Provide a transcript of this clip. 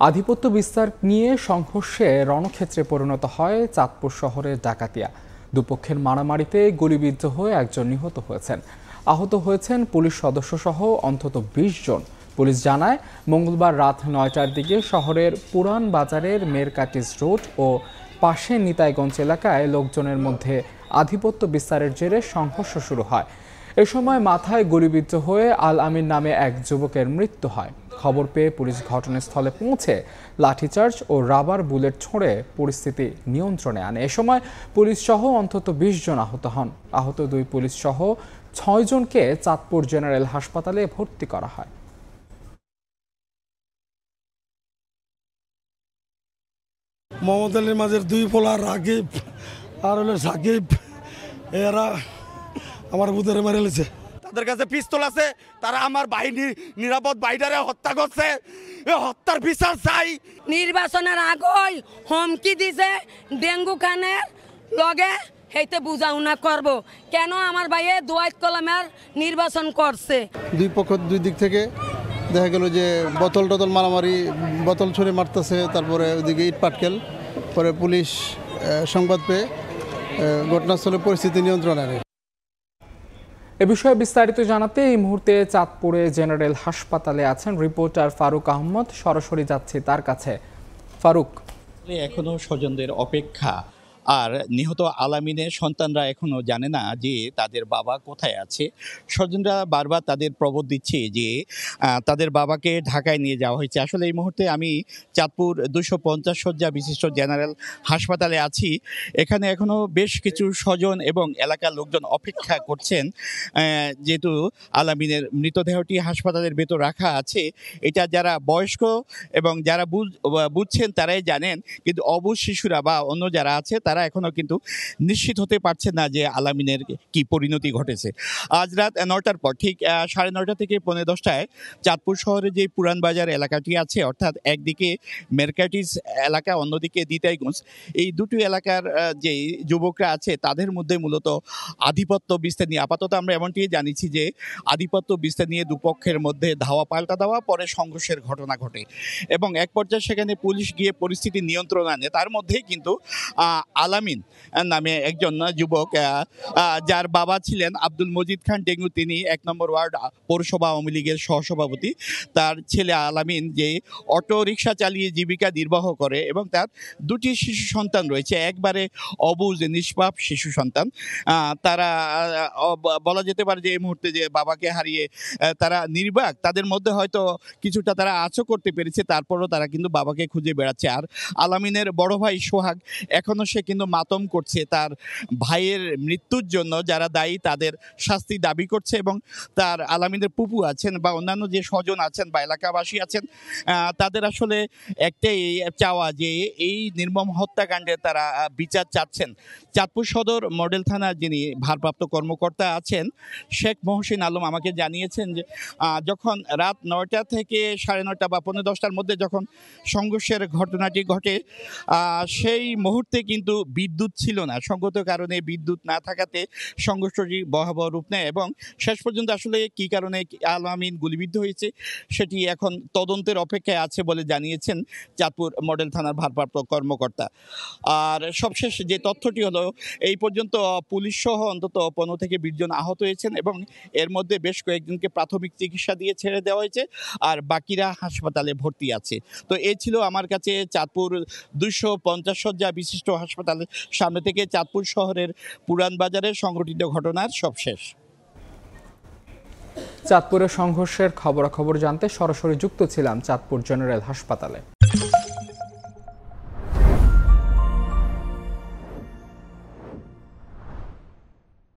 আধিপত্য বিস্তার নিয়ে সংঘর্ষে রণক্ষেত্রে পরিণত হয় চাঁদপুর শহরের ডাকাতিয়া। দুপক্ষের মারামারিতে গুলিবিদ্ধ হয়ে একজন নিহত হয়েছেন। আহত হয়েছেন পুলিশ সদস্যসহ অন্তত ২০ জন। পুলিশ জানায়, মঙ্গলবার রাত ৯টার দিকে শহরের পুরান বাজারের মেরকাটিস রোড ও পাশে নিতাইগঞ্জ এলাকায় লোকজনের মধ্যে আধিপত্য বিস্তারের জেরে সংঘর্ষ শুরু হয়। এ সময় মাথায় গুলিবিদ্ধ হয়ে আল আমিন নামে এক যুবকের মৃত্যু হয়। খবর পেয়ে পুলিশ ঘটনাস্থলে পৌঁছে লাঠিচার্জ ও রাবার বুলেট ছোঁড়ে পরিস্থিতি নিয়ন্ত্রণে আনে। এ সময় পুলিশ সহ অন্তত ২০ জন আহত হন। আহত ২ পুলিশ সহ ৬ জনকে চাঁদপুর জেনারেল হাসপাতালে ভর্তি করা হয়। মোহাম্মদ আলীর মাঝের ২ পোলা রাকিব আর হলো সাকিব, এরা আমার বুধরে মেরে লেছে। তাদের কাছে পিস্তল আছে, তারা আমার বাহিনী নিরাপদ বাইরে হত্যা করছে। হত্যার বিচার চাই। নির্বাচনের আগেই হুমকি দিছে ডেঙ্গু খানের লগে হেইতে বুঝাউনা করব কেন আমার ভাইয়ে দোয়াত কলমের নির্বাচন করছে। দুই পক্ষ দুই দিক থেকে দেখা গেল যে বোতল টতল মারামারি, বোতল ছুঁড়ে মারতেছে, তারপরে ওইদিকে ইট পাটকেল। পরে পুলিশ সংবাদ পেয়ে ঘটনাস্থলে পরিস্থিতি নিয়ন্ত্রণে আনে। এ বিষয়ে বিস্তারিত জানাতে এই মুহূর্তে চাঁদপুরে জেনারেল হাসপাতালে আছেন রিপোর্টার ফারুক আহমদ। সরাসরি যাচ্ছি তার কাছে। ফারুক, এখনো স্বজনদের অপেক্ষা, আর নিহত আলামিনের সন্তানরা এখনো জানে না যে তাদের বাবা কোথায় আছে। স্বজনরা বারবার তাদের প্রবোধ দিচ্ছে যে তাদের বাবাকে ঢাকায় নিয়ে যাওয়া হয়েছে। আসলে এই মুহূর্তে আমি চাঁদপুর ২৫০ শয্যা বিশিষ্ট জেনারেল হাসপাতালে আছি। এখানে এখনো বেশ কিছু স্বজন এবং এলাকার লোকজন অপেক্ষা করছেন, যেহেতু আলামিনের মৃতদেহটি হাসপাতালের ভেতর রাখা আছে। এটা যারা বয়স্ক এবং যারা বুঝছেন তারাই জানেন, কিন্তু অবুঝ শিশুরা বা অন্য যারা আছে তারা এখনো কিন্তু নিশ্চিত হতে পারছে না যে আলামিনের কি পরিণতি ঘটেছে। আজ রাত ৯টার পর ঠিক ৯:৩০ থেকে ১৫:১০টায় চাঁদপুর শহরে যে পুরান বাজার এলাকাটি আছে, অর্থাৎ একদিকে মেরকাটিস এলাকা, অন্যদিকে নিতাইগঞ্জ, এই দুটি এলাকার যে যুবকরা আছে তাদের মধ্যে মূলত আধিপত্য বিস্তার নিয়ে আপাতত আমরা এমনটি জানিয়েছি যে আধিপত্য বিস্তার নিয়ে দুপক্ষের মধ্যে ধাওয়া পাল্টা দেওয়া, পরে সংঘর্ষের ঘটনা ঘটে এবং এক পর্যায়ে সেখানে পুলিশ গিয়ে পরিস্থিতি নিয়ন্ত্রণ আনে। তার মধ্যেই কিন্তু আলামিন নামে একজন যুবক, যার বাবা ছিলেন আব্দুল মজিদ খান ডেঙ্গু, তিনি ১ নম্বর ওয়ার্ড পৌরসভা আওয়ামী লীগের সহসভাপতি। তার ছেলে আলামিন যে অটো রিক্সা চালিয়ে জীবিকা নির্বাহ করে এবং তার ২টি শিশু সন্তান রয়েছে, একবারে অবুঝ নিষ্পাপ শিশু সন্তান। তারা বলা যেতে পারে যে এই মুহূর্তে যে বাবাকে হারিয়ে তারা নির্বাক, তাদের মধ্যে হয়তো কিছুটা তারা আঁচও করতে পেরেছে, তারপরও তারা কিন্তু বাবাকে খুঁজে বেড়াচ্ছে। আর আলামিনের বড় ভাই সোহাগ এখনো সে কিন্তু মাতম করছে, তার ভাইয়ের মৃত্যুর জন্য যারা দায়ী তাদের শাস্তি দাবি করছে এবং তার আলামিনের পুপু আছেন বা অন্যান্য যে স্বজন আছেন বা এলাকাবাসী আছেন, তাদের আসলে একটাই চাওয়া যে এই নির্মম হত্যাকাণ্ডে তারা বিচার চাচ্ছেন। চাঁদপুর সদর মডেল থানার যিনি ভারপ্রাপ্ত কর্মকর্তা আছেন শেখ মহসিন আলম আমাকে জানিয়েছেন যে যখন রাত ৯টা থেকে ৯:৩০ বা ১৫:১০টার মধ্যে যখন সংঘর্ষের ঘটনাটি ঘটে, সেই মুহূর্তে কিন্তু বিদ্যুৎ ছিল না। সঙ্গত কারণে বিদ্যুৎ না থাকাতে সংঘর্ষটি ভয়াবহ রূপ নেয় এবং শেষ পর্যন্ত আসলে কী কারণে আলামিন গুলিবিদ্ধ হয়েছে সেটি এখন তদন্তের অপেক্ষায় আছে বলে জানিয়েছেন চাঁদপুর মডেল থানার ভারপ্রাপ্ত কর্মকর্তা। আর সবশেষ যে তথ্যটি হলো, এই পর্যন্ত পুলিশ সহ অন্তত ১৫ থেকে ২০ জন আহত হয়েছেন এবং এর মধ্যে বেশ কয়েকজনকে প্রাথমিক চিকিৎসা দিয়ে ছেড়ে দেওয়া হয়েছে, আর বাকিরা হাসপাতালে ভর্তি আছে। তো এই ছিল আমার কাছে চাঁদপুর ২৫০ শয্যা বিশিষ্ট হাসপাতালের সামনে থেকে চাঁদপুর শহরের পুরান বাজারের সংঘটিত ঘটনার সবশেষ। চাঁদপুরের সংঘর্ষের খবরাখবর জানতে সরাসরি যুক্ত ছিলাম চাঁদপুর জেনারেল হাসপাতালে।